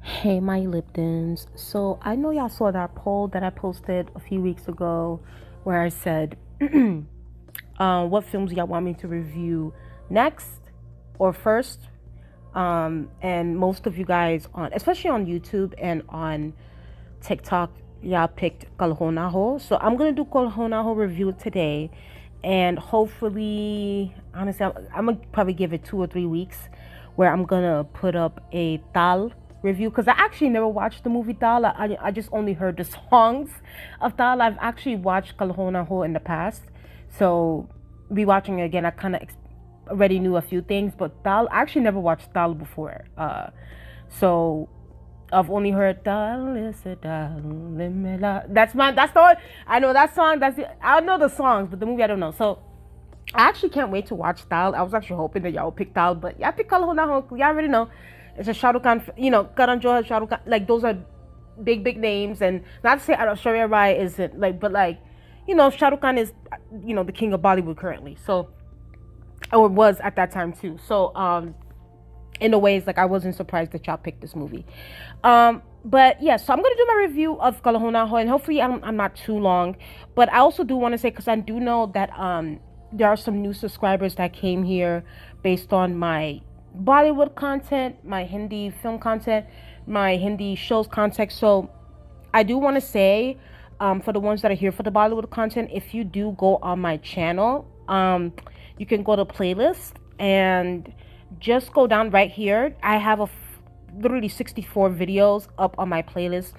Hey, my Liptons. So I know y'all saw that poll that I posted a few weeks ago where I said, what films y'all want me to review next or first? And most of you guys especially on YouTube and on TikTok, y'all picked Kal Ho Naa Ho. So I'm gonna do Kal Ho Naa Ho review today, and hopefully, honestly, I'm gonna probably give it 2 or 3 weeks, where I'm gonna put up a Tal review because I actually never watched the movie Tal. I just only heard the songs of Tal. I've actually watched Kal Ho Naa Ho in the past, so rewatching it again, I kind of already knew a few things, but Tal, I actually never watched Tal before. So I've only heard Tal is a Tal. That's the one. I know that song. I know the songs, but the movie I don't know. So I actually can't wait to watch Tal. I was actually hoping that y'all would pick Tal, but y'all pick Kal Ho Naa Ho. Y'all already know it's a shahrukhkhan. Karan Johar, shahrukhkhan, like those are big names. And not to say Aishwarya Rai isn't, like, but like, shahrukhkhan is, the king of Bollywood currently. So, or was at that time too. So in a way, it's like I wasn't surprised that y'all picked this movie. But yeah, so I'm gonna do my review of Kal Ho Naa Ho, and hopefully I'm not too long. But I also do want to say, because I do know that there are some new subscribers that came here based on my Bollywood content, my Hindi film content, my Hindi shows content. So I do want to say, for the ones that are here for the Bollywood content, if you do go on my channel, you can go to playlist and just go down right here. I have literally 64 videos up on my playlist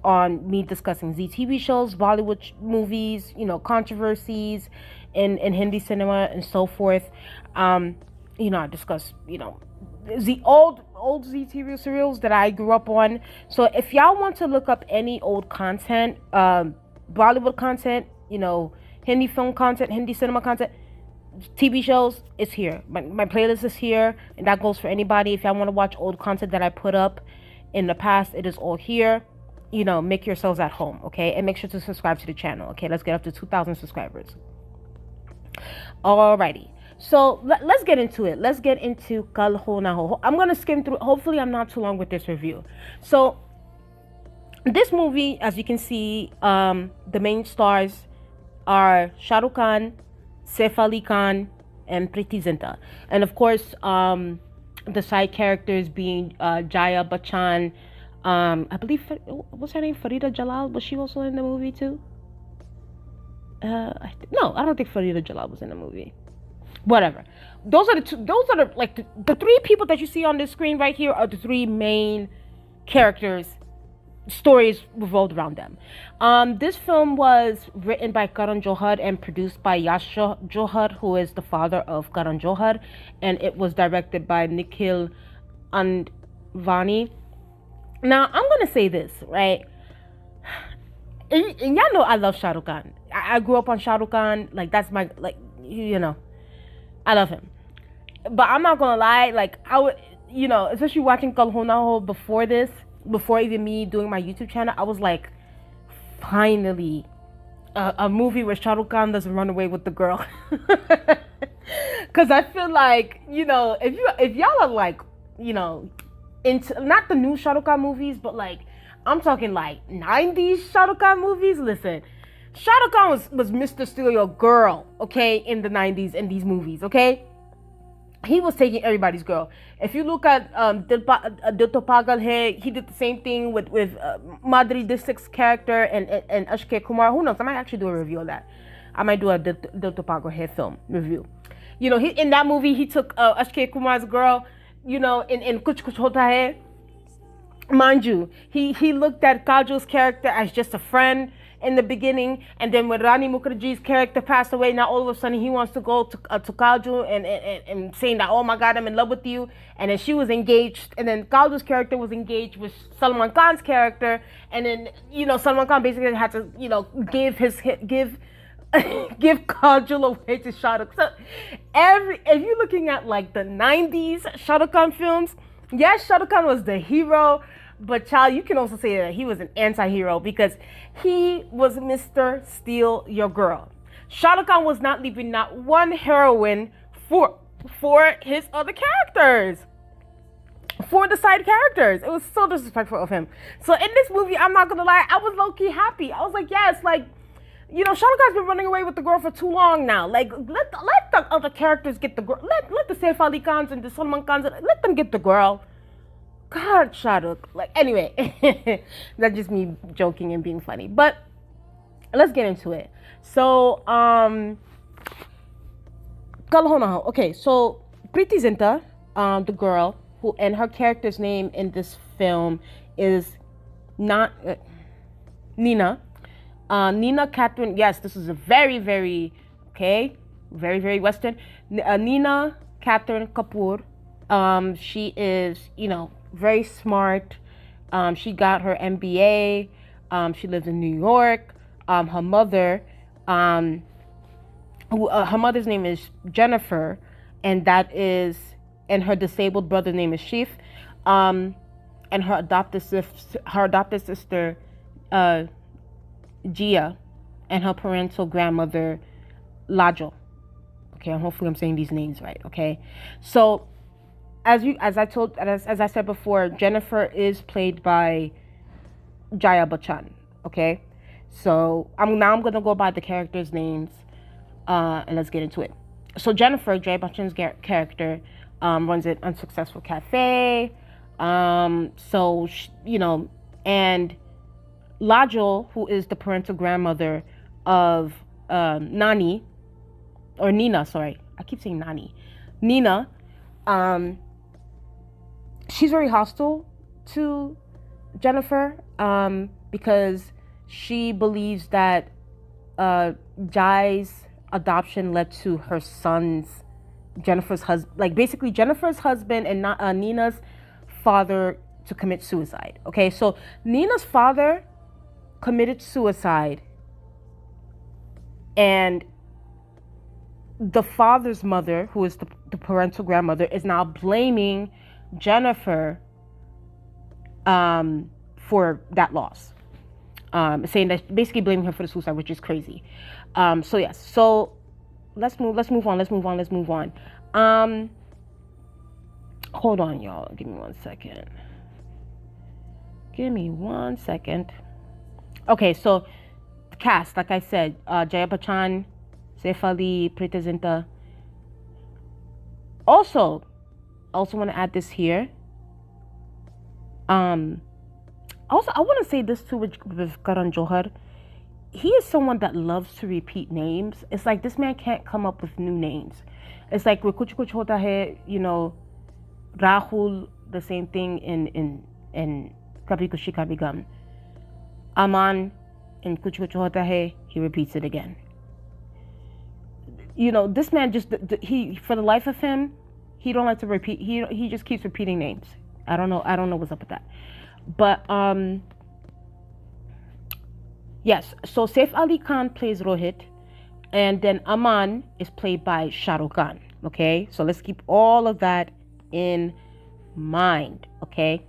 on me discussing Z TV shows, Bollywood movies, controversies in Hindi cinema and so forth. I discuss, the old Z TV serials that I grew up on. So if y'all want to look up any old content, Bollywood content, Hindi film content, Hindi cinema content, TV shows, it's here. My playlist is here, and that goes for anybody. If y'all want to watch old content that I put up in the past, it is all here. Make yourselves at home, okay? And make sure to subscribe to the channel, okay? Let's get up to 2,000 subscribers. Alrighty. So let's get into it. Let's get into Kal Ho Naa Ho. I'm going to skim through. Hopefully, I'm not too long with this review. So this movie, as you can see, the main stars are Shahrukhkhan, Saifalikhan, and Preityzinta. And of course, the side characters being Jaya Bachchan. I believe, what's her name? Farida Jalal. Was she also in the movie too? No, I don't think Farida Jalal was in the movie. Whatever. Those are the three people that you see on this screen right here are the three main characters. Stories revolved around them. This film was written by Karan Johar and produced by Yash Johar, who is the father of Karan Johar, and it was directed by Nikhil Andvani. Now, I'm gonna say this, right? And y'all know I love Shah Rukh Khan. I grew up on Shah Rukh Khan. Like, that's my, I love him. But I'm not gonna lie, like, I would, especially watching Kal Ho Naa Ho before even me doing my YouTube channel, I was like, finally, a movie where Shah Rukh Khan doesn't run away with the girl. Because I feel like, if y'all are like, into not the new Shah Rukh Khan movies, but like, I'm talking like 90s Shah Rukh Khan movies. Listen, Shah Rukh Khan was Mr. Steal Your Girl, okay, in the 90s in these movies, okay? He was taking everybody's girl. If you look at Dil To Pagal Hai, he did the same thing with Madhuri Dixit's character and Akshay Kumar. Who knows? I might actually do a review of that. I might do a Dil To Pagal Hai film review. In that movie, he took Akshay Kumar's girl, in Kuch Kuch Hota Hai. Mind you, he looked at Kajal's character as just a friend in the beginning, and then when Rani Mukherjee's character passed away, now all of a sudden he wants to go to Kajal and saying that, oh my God, I'm in love with you. And then she was engaged, and then Kajal's character was engaged with Salman Khan's character, and then Salman Khan basically had to give Kajal away to Shah Rukh. So if you're looking at like the 90s Shah Rukh Khan films, yes, Shah Rukh Khan was the hero. But child, you can also say that he was an anti-hero because he was Mr. Steal Your Girl. Shah Rukh Khan was not leaving not one heroine for his other characters. for the side characters. It was so disrespectful of him. So in this movie, I'm not gonna lie, I was low-key happy. I was like, yes, like, you know, Shahrukh's been running away with the girl for too long now. Like, let the other characters get the girl. Let the Saifalikhans and the Salmankhans, let them get the girl. God, Shahrukh. Like, anyway, that's just me joking and being funny. But let's get into it. So, Kal Ho Naa Ho. Okay, so Preityzinta, the girl who, and her character's name in this film is not Nina. Nina Catherine. Yes, this is a very, very very, very Western. Nina Catherine Kapoor. She is, you know, very smart. She got her MBA. She lives in New York. Her mother, her mother's name is Jennifer, and and her disabled brother's name is Shif, and her adopted sister, Gia, and her parental grandmother, Lajo. Okay, and hopefully I'm saying these names right. Okay, so as I said before, Jennifer is played by Jaya Bachchan. Okay, so I'm gonna go by the characters' names, and let's get into it. So Jennifer, Jaya Bachchan's character, runs an unsuccessful cafe. So you know, and Lajo, who is the parental grandmother of Nani, or Nina, sorry, I keep saying Nani, Nina. She's very hostile to Jennifer, because she believes that Jai's adoption led to her son's, Jennifer's husband, like basically Jennifer's husband and not Nina's father, to commit suicide. Okay, so Nina's father committed suicide, and the father's mother, who is the parental grandmother, is now blaming Jennifer for that loss, saying that, basically blaming her for the suicide, which is crazy. So yes, so let's move on. Hold on, y'all. Give me 1 second. Okay, so the cast, like I said, Jaya Bachchan, Saif Ali, Preityzinta. Also want to add this here. Also, I want to say this too with Karan Johar. He is someone that loves to repeat names. It's like this man can't come up with new names. It's like with Kuch Kuch Hota Hai, you know, Rahul, the same thing in Kabhi Khushi Kabhie Gham. Aman in Kuch Kuch Hota Hai, he repeats it again. You know, this man just he, for the life of him, he don't like to repeat. He just keeps repeating names. I don't know what's up with that. But yes. So Saif Ali Khan plays Rohit, and then Aman is played by Shahrukhkhan. Okay, so let's keep all of that in mind. Okay,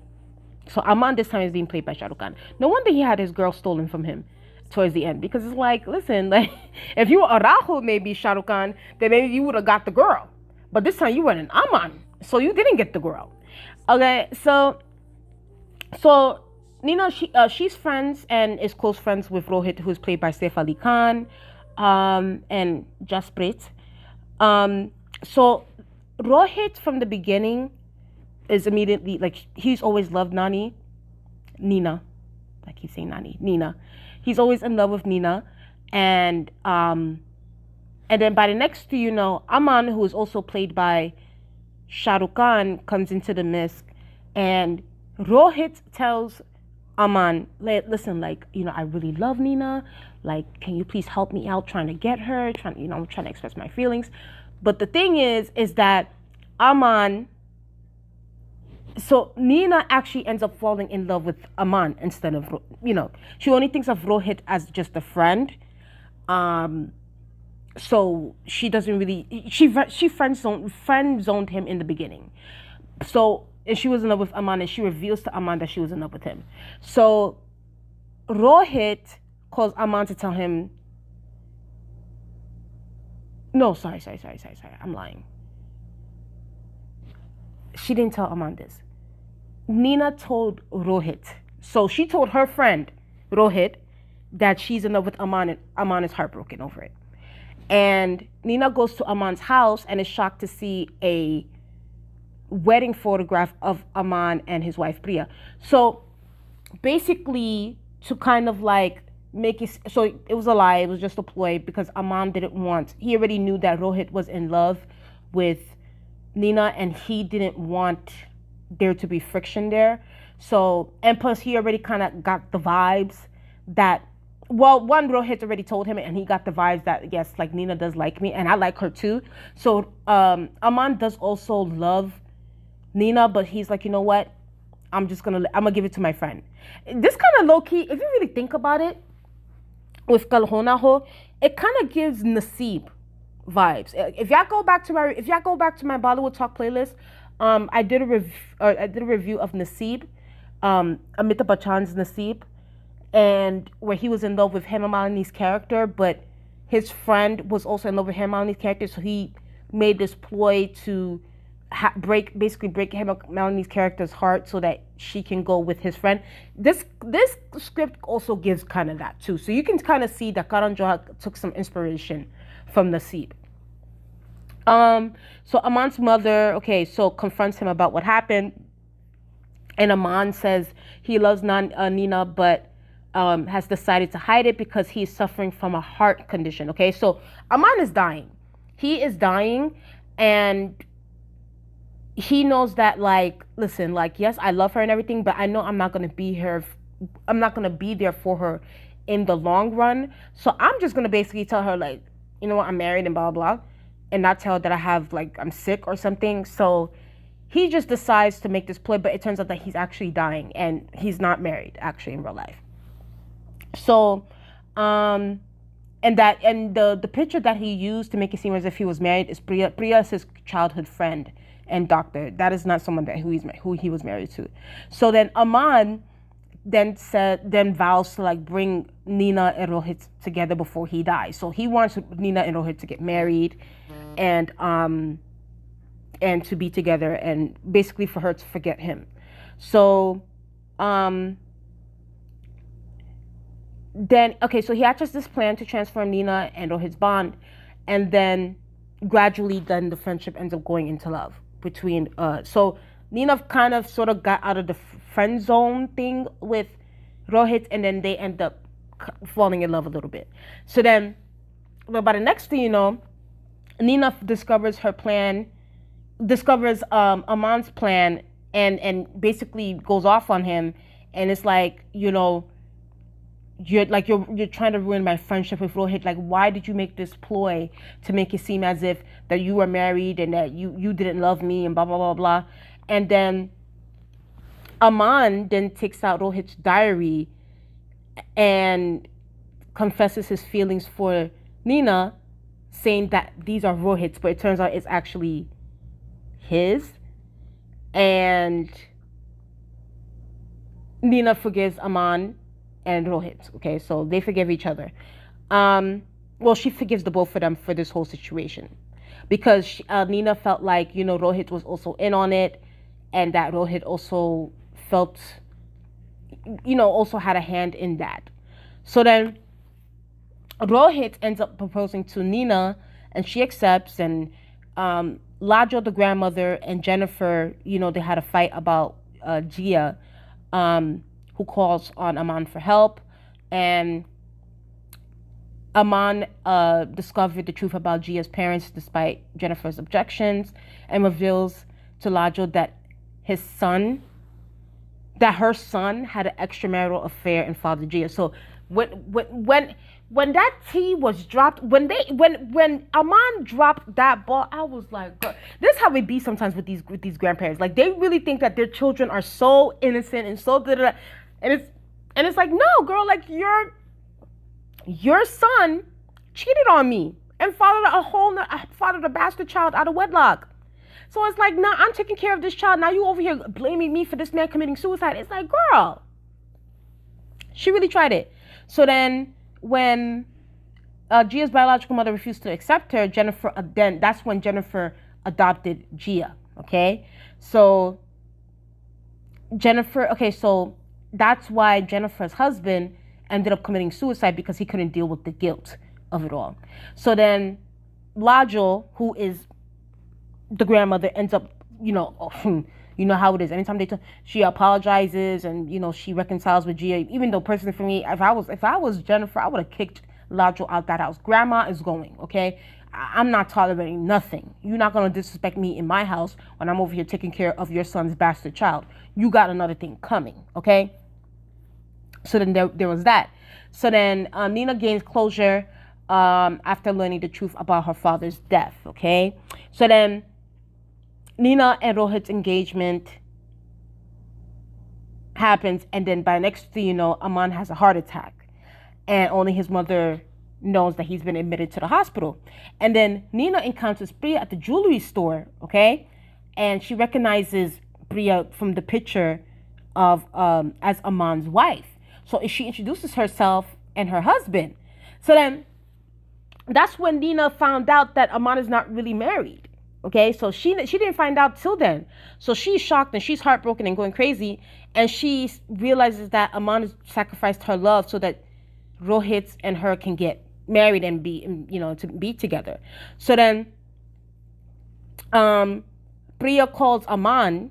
so Aman this time is being played by Shahrukhkhan. No wonder he had his girl stolen from him towards the end, because it's like, listen, like, if you were a Rahul, maybe Shahrukhkhan, then maybe you would have got the girl. But this time you were an Aman, so you didn't get the girl. Okay, so Nina, she's friends and is close friends with Rohit, who's played by Saif Ali Khan, and Jasprit. So Rohit from the beginning is immediately, like, he's always loved Nina. I keep saying Nina. He's always in love with Nina, and then by the next thing you know, Aman, who is also played by Shahrukhkhan, comes into the mix, and Rohit tells Aman, listen, like, you know, I really love Nina. Like, can you please help me out trying to get her? I'm trying to express my feelings. But the thing is that Aman, so Nina actually ends up falling in love with Aman instead of, you know, she only thinks of Rohit as just a friend. So she doesn't really, she friend zoned him in the beginning. So, and she was in love with Aman, and she reveals to Aman that she was in love with him. So Rohit calls Aman to tell him, no, sorry, I'm lying. She didn't tell Aman this. Nina told Rohit. So she told her friend Rohit that she's in love with Aman, and Aman is heartbroken over it. And Nina goes to Aman's house and is shocked to see a wedding photograph of Aman and his wife Priya. So basically, to kind of like make it so it was a lie, it was just a ploy because Aman didn't want, he already knew that Rohit was in love with Nina and he didn't want there to be friction there. So, and plus he already kind of got the vibes that, well, one, Rohit already told him and he got the vibes that, yes, like Nina does like me and I like her too. So Aman does also love Nina, but he's like, you know what? I'm gonna give it to my friend. This kind of low key, if you really think about it, with Kal Ho Naa Ho, it kind of gives Naseeb vibes. If y'all go back to my Bollywood Talk playlist, I did a review of Naseeb, Amitabh Bachchan's Naseeb, and where he was in love with Hema Malini's character, but his friend was also in love with Hema Malini's character, so he made this ploy to basically break Hema Malini's character's heart so that she can go with his friend. This script also gives kind of that too. So you can kind of see that Karan Johar took some inspiration from Naseeb. So Aman's mother, so confronts him about what happened. And Aman says he loves Nina, but has decided to hide it because he's suffering from a heart condition. Okay, so Aman is dying. He is dying, and he knows that, like, listen, like, yes, I love her and everything, but I know I'm not going to be here. I'm not going to be there for her in the long run. So I'm just going to basically tell her, like, you know what, I'm married and blah, blah, blah, and not tell her that I'm sick or something. So he just decides to make this play, but it turns out that he's actually dying and he's not married actually in real life. So, and the picture that he used to make it seem as if he was married is Priya. Priya is his childhood friend and doctor. That is not someone who he was married to. So then Aman then vows to, like, bring Nina and Rohit together before he dies. So he wants Nina and Rohit to get married and to be together and basically for her to forget him. So so he hatches this plan to transform Nina and Rohit's bond, and then gradually then the friendship ends up going into love between so Nina kind of sort of got out of the friend zone thing with Rohit, and then they end up falling in love a little bit. So then, well, by the next thing you know, Nina discovers Aman's plan and basically goes off on him, and it's like, you know, you're trying to ruin my friendship with Rohit. Like, why did you make this ploy to make it seem as if that you were married and that you didn't love me and blah, blah, blah, blah. And then Aman then takes out Rohit's diary and confesses his feelings for Nina, saying that these are Rohit's, but it turns out it's actually his. And Nina forgives Aman and Rohit. Okay, so they forgive each other. Well, she forgives the both of them for this whole situation because Nina felt like, you know, Rohit was also in on it, and that Rohit also felt, you know, also had a hand in that. So then Rohit ends up proposing to Nina, and she accepts, and Lajo, the grandmother, and Jennifer, you know, they had a fight about Gia, who calls on Aman for help, and Aman discovered the truth about Gia's parents despite Jennifer's objections, and reveals to Lajo that her son had an extramarital affair and fathered Gia. So when that tea was dropped, when Aman dropped that ball, I was like, girl, this is how it be sometimes with these grandparents. Like, they really think that their children are so innocent and so da da da. And it's like, no, girl, like, your son cheated on me and fathered a bastard child out of wedlock. So it's like, nah, I'm taking care of this child. Now you over here blaming me for this man committing suicide. It's like, girl, she really tried it. So then when Gia's biological mother refused to accept her, that's when Jennifer adopted Gia. Okay, so Jennifer, okay, so that's why Jennifer's husband ended up committing suicide because he couldn't deal with the guilt of it all. So then Lajol, who is the grandmother, ends up, you know how it is. Anytime she apologizes and she reconciles with Gia. Even though personally for me, if I was Jennifer, I would have kicked Lajol out that house. Grandma is going, okay. I'm not tolerating nothing. You're not gonna disrespect me in my house when I'm over here taking care of your son's bastard child. You got another thing coming, okay? So then there was that. So then Nina gains closure after learning the truth about her father's death, okay? So then Nina and Rohit's engagement happens, and then by next thing you know, Aman has a heart attack, and only his mother knows that he's been admitted to the hospital. And then Nina encounters Priya at the jewelry store, okay? And she recognizes Priya from the picture of as Aman's wife. So she introduces herself and her husband. So then that's when Nina found out that Aman is not really married. Okay, so she didn't find out till then. So she's shocked and she's heartbroken and going crazy. And she realizes that Aman has sacrificed her love so that Rohit and her can get married and to be together. So then Priya calls Aman.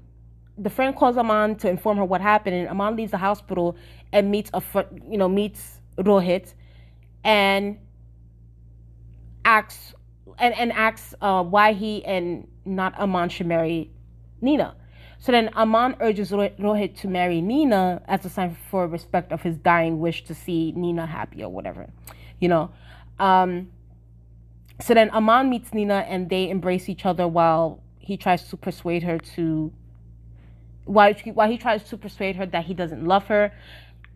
The friend calls Aman to inform her what happened, and Aman leaves the hospital and meets Rohit and asks why he and not Aman should marry Nina. So then Aman urges Rohit to marry Nina as a sign for respect of his dying wish to see Nina happy or whatever, So then Aman meets Nina and they embrace each other while he tries to persuade her that he doesn't love her,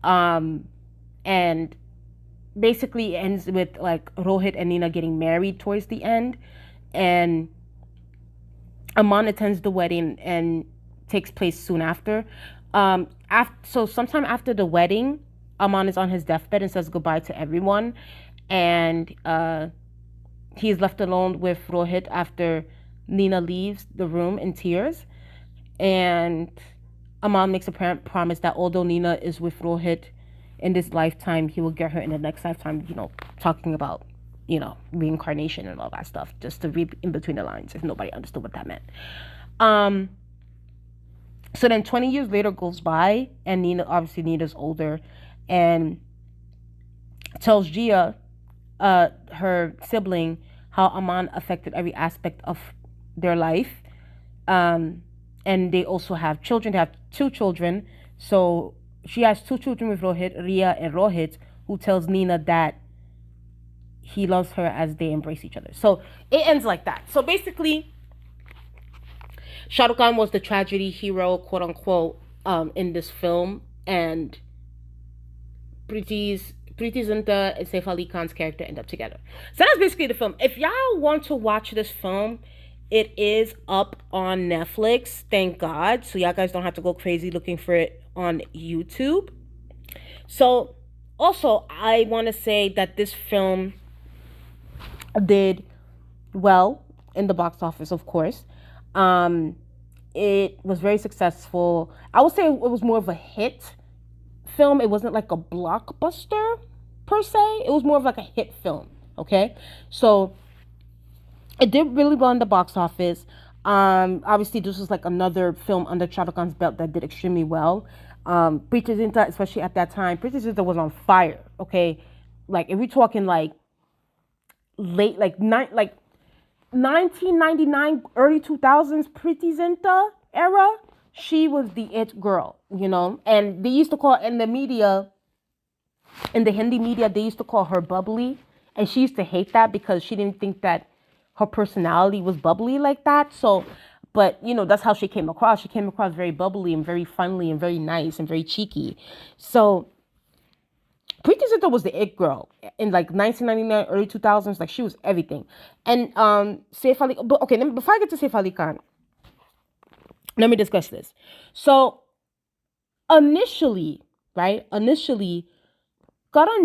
and basically ends with like Rohit and Nina getting married towards the end, and Aman attends the wedding and takes place soon after. So sometime after the wedding, Aman is on his deathbed and says goodbye to everyone, and he's left alone with Rohit after Nina leaves the room in tears, and Aman makes a promise that although Nina is with Rohit in this lifetime, he will get her in the next lifetime, talking about, reincarnation and all that stuff, just to read in between the lines if nobody understood what that meant. So then 20 years later goes by, and Nina's older, and tells Gia, her sibling, how Aman affected every aspect of their life. And they also have children. They have 2 children. So she has 2 children with Rohit, Ria and Rohit, who tells Nina that he loves her as they embrace each other. So it ends like that. So basically, Shahrukhkhan was the tragedy hero, quote unquote, in this film, and Preityzinta and Saifalikhan's character end up together. So that's basically the film. If y'all want to watch this film, it is up on Netflix, thank God. So y'all guys don't have to go crazy looking for it on YouTube. So also, I want to say that this film did well in the box office, of course. It was very successful. I would say it was more of a hit film. It wasn't like a blockbuster per se. It was more of like a hit film. Okay, so it did really well in the box office. Obviously, this was like another film under Shahrukhkhan's belt that did extremely well. Preityzinta, especially at that time, Preityzinta was on fire. Okay, like if we're talking like late, like 1999, early 2000s Preityzinta era, she was the it girl, and they used to call in the media, in the Hindi media, they used to call her bubbly, and she used to hate that because she didn't think that her personality was bubbly like that. So, but that's how she came across. She came across very bubbly and very friendly and very nice and very cheeky. So Preityzinta was the it girl in like 1999, early 2000s. Like she was everything. And Saif Ali. But okay, before I get to Saif Ali Khan, let me discuss this. So initially, Karan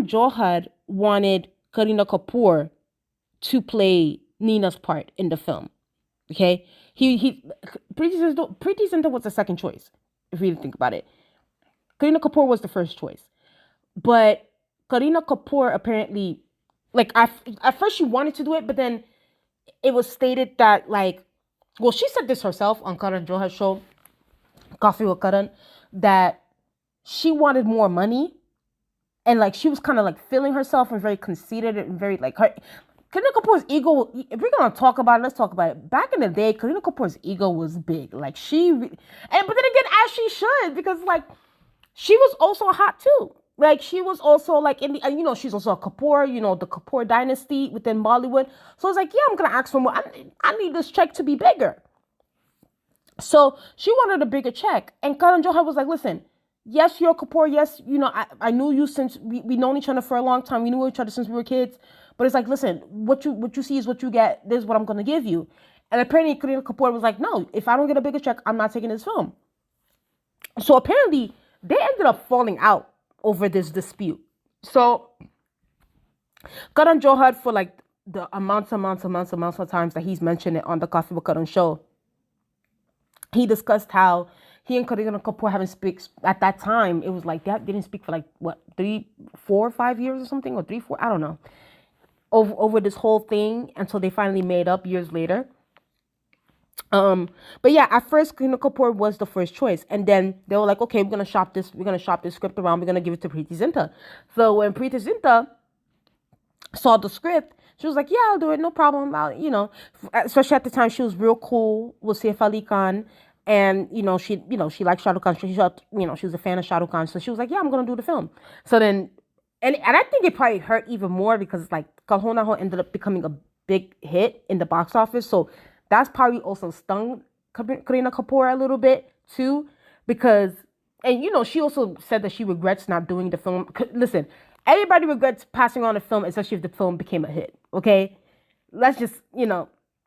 Johar wanted Kareena Kapoor to play Nina's part in the film. Okay, Preityzinta was the second choice. if you think about it. Kareena Kapoor was the first choice. But Kareena Kapoor apparently, like, at first she wanted to do it, but then it was stated that, like, well, she said this herself on Karan Johar's show, Coffee with Karan, that she wanted more money. And, like, she was kind of, like, feeling herself and very conceited and very, like, her. Kareena Kapoor's ego, if we're going to talk about it, let's talk about it. Back in the day, Kareena Kapoor's ego was big. Like, but then again, as she should, because, like, she was also hot too. Like, she was also, like, in the, she's also a Kapoor, the Kapoor dynasty within Bollywood. So it's like, yeah, I'm going to ask for more. I need this check to be bigger. So she wanted a bigger check. And Karan Johar was like, listen, yes, you're a Kapoor. Yes, I knew you since we known each other for a long time. We knew each other since we were kids. But it's like, listen, what you see is what you get. This is what I'm going to give you. And apparently Kareena Kapoor was like, no, if I don't get a bigger check, I'm not taking this film. So apparently they ended up falling out over this dispute. So Karan Johar, for like the amounts of times that he's mentioned it on the Coffee with Karan show, he discussed how he and Kareena Kapoor haven't speak at that time. It was like that didn't speak for like what 3, 4, 5 years or something, or 3, 4, I don't know, over this whole thing until they finally made up years later. But yeah, at first Kareena Kapoor was the first choice, and then they were like, okay, we're gonna shop this script around. We're gonna give it to Preityzinta. So when Preityzinta saw the script, she was like, yeah, I'll do it, no problem. Especially at the time, she was real cool with Saifalikhan, and she liked Shah Rukh Khan. She was a fan of Shah Rukh Khan, so she was like, yeah, I'm gonna do the film. So then, and I think it probably hurt even more because, like, Kal Ho Naa Ho ended up becoming a big hit in the box office, so that's probably also stung Kareena Kapoor a little bit too, because, and she also said that she regrets not doing the film. Listen, everybody regrets passing on a film, especially if the film became a hit. Okay, let's just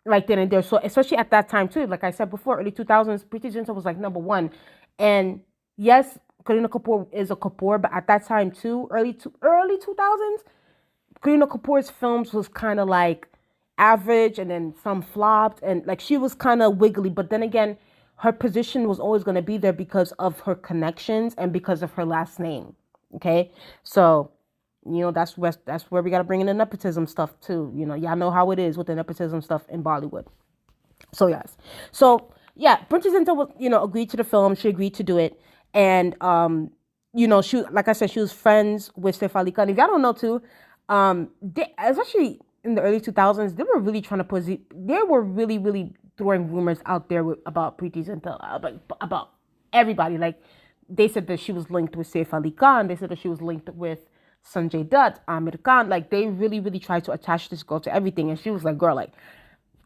right then and there. So especially at that time too, like I said before, early 2000s, Preityzinta was like number one, and yes, Kareena Kapoor is a Kapoor, but at that time too, early 2000s, Kareena Kapoor's films was kind of like average, and then some flopped, and like she was kind of wiggly. But then again, her position was always going to be there because of her connections and because of her last name. Okay, so that's where we got to bring in the nepotism stuff too. Y'all know how it is with the nepotism stuff in Bollywood. So yes, so yeah, Preityzinta was agreed to the film. She agreed to do it, and she, like I said, she was friends with Saifalikhan. If y'all don't know too, especially in the early 2000s, they were really trying to they were really, really throwing rumors out there about Preityzinta, about everybody. Like, they said that she was linked with Saifalikhan. They said that she was linked with Sanjay Dutt, Amirkhan. Like, they really, really tried to attach this girl to everything. And she was like, girl, like,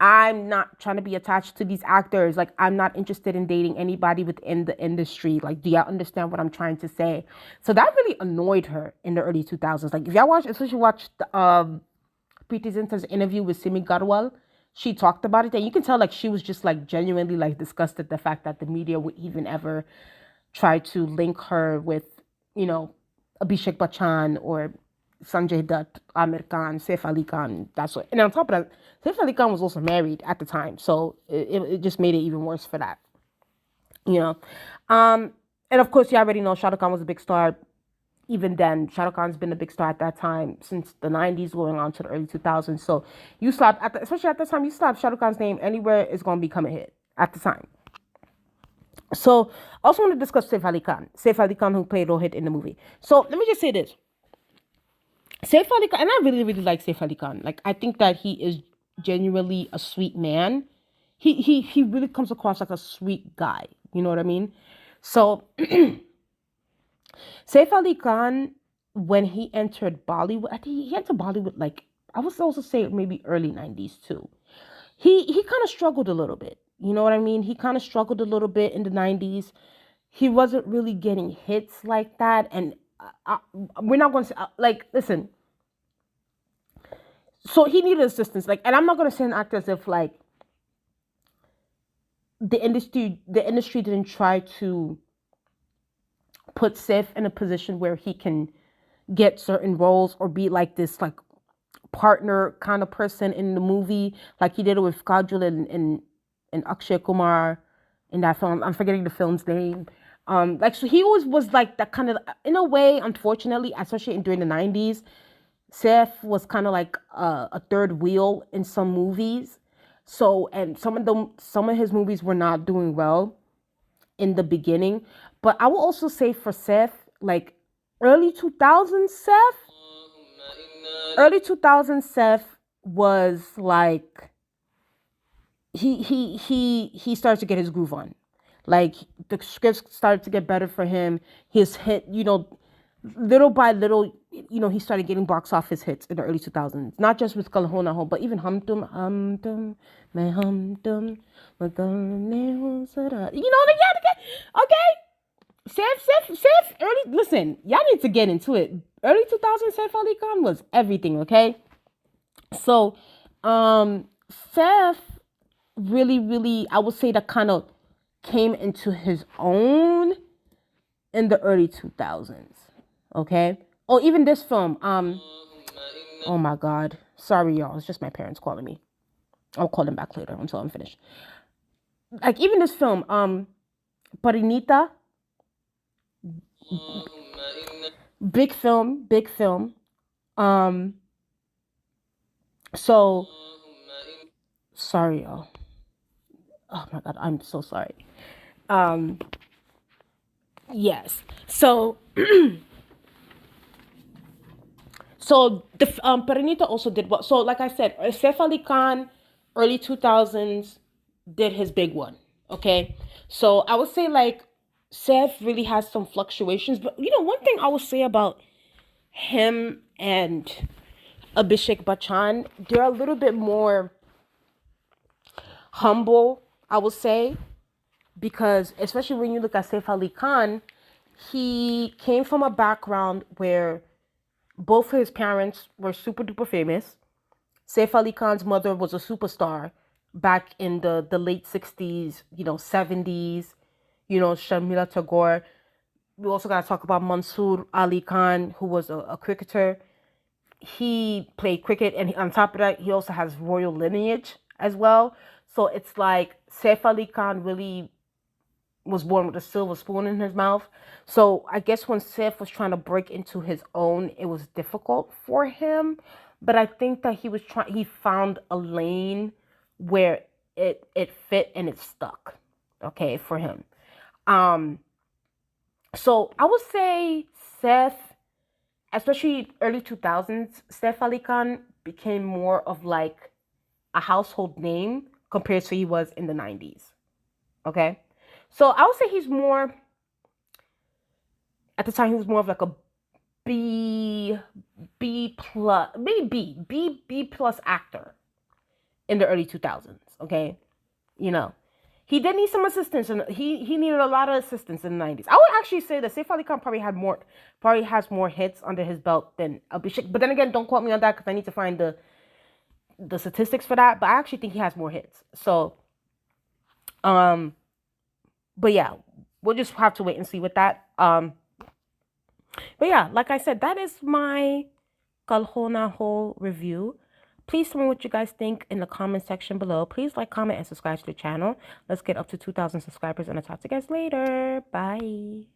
I'm not trying to be attached to these actors. Like, I'm not interested in dating anybody within the industry. Like, do y'all understand what I'm trying to say? So that really annoyed her in the early 2000s. Like, if y'all especially watch the Preityzinta's interview with Simi Garwal, she talked about it, and you can tell, like, she was just, like, genuinely, like, disgusted the fact that the media would even ever try to link her with, Abhishek Bachchan or Sanjay Dutt, Amirkhan, Saifalikhan. That's what. And on top of that, Saifalikhan was also married at the time, so it just made it even worse for that. And of course, you already know Shah Rukh Khan was a big star. Even then, Shah Rukh Khan's been a big star at that time since the 90s going on to the early 2000s. So you slap, especially at that time, you slap Shah Rukh Khan's name anywhere, it's going to become a hit at the time. So I also want to discuss Saifalikhan, who played Rohit in the movie. So let me just say this. Saifalikhan, and I really, really like Saifalikhan. Like, I think that he is genuinely a sweet man. He really comes across like a sweet guy. You know what I mean? So Saifalikhan, when he entered Bollywood, I think he entered Bollywood, like, I would also say maybe early 90s too. He kind of struggled a little bit. You know what I mean? He kind of struggled a little bit in the 90s. He wasn't really getting hits like that. And we're not going to, like, listen. So he needed assistance. Like, and I'm not going to say an actor as if, like, the industry didn't try to put Saif in a position where he can get certain roles or be like this, like, partner kind of person in the movie, like he did it with Kajol and Akshay Kumar in that film. I'm forgetting the film's name. Like so he always was like that kind of, in a way, unfortunately, especially during the 90s. Seth was kind of like a third wheel in some movies. So, and some of his movies were not doing well in the beginning. But I will also say for Seth, like early 2000s Seth was like he started to get his groove on. Like the scripts started to get better for him. His hit, little by little, he started getting box office hits in the early 2000s. Not just with Kal Ho Naa Ho, but even Hum Tum, Me Hum Tum, okay. Seth, early, listen, y'all need to get into it. Early 2000s, Saifalikhan was everything, okay? So, Seth really, I would say that kind of came into his own in the early 2000s, okay? Oh, even this film, oh my God. Sorry, y'all. It's just my parents calling me. I'll call them back later until I'm finished. Like, even this film, Parinita, big film. Um, so, sorry, y'all. Oh my God, I'm so sorry. Yes. So, so the Parinita also did what? So, like I said, Saif Ali Khan, early 2000s, did his big one. Okay. So I would say like Saif really has some fluctuations, but one thing I would say about him and Abhishek Bachchan, they're a little bit more humble, I would say, because especially when you look at Saif Ali Khan, he came from a background where both his parents were super duper famous. Saif Ali Khan's mother was a superstar back in the late 60s, 70s, Sharmila Tagore. We also got to talk about Mansoor Ali Khan, who was a cricketer. He played cricket, and on top of that, he also has royal lineage as well. So it's like Saif Ali Khan really was born with a silver spoon in his mouth. So I guess when Saif was trying to break into his own, it was difficult for him. But I think that he found a lane where it fit and it stuck. Okay, for him. So I would say Seth, especially early 2000s, Saif Ali Khan became more of like a household name compared to he was in the 90s. Okay? So I would say he's more, at the time, he was more of like a B plus, maybe B plus actor in the early 2000s. Okay? He did need some assistance, and he needed a lot of assistance in the 90s. I would actually say that Saif Ali Khan probably has more hits under his belt than Abhishek. But then again, don't quote me on that because I need to find the statistics for that. But I actually think he has more hits. So, but yeah, we'll just have to wait and see with that. But yeah, like I said, that is my Kal Ho Naa Ho review. Please tell me what you guys think in the comment section below. Please like, comment, and subscribe to the channel. Let's get up to 2,000 subscribers, and I'll talk to you guys later. Bye.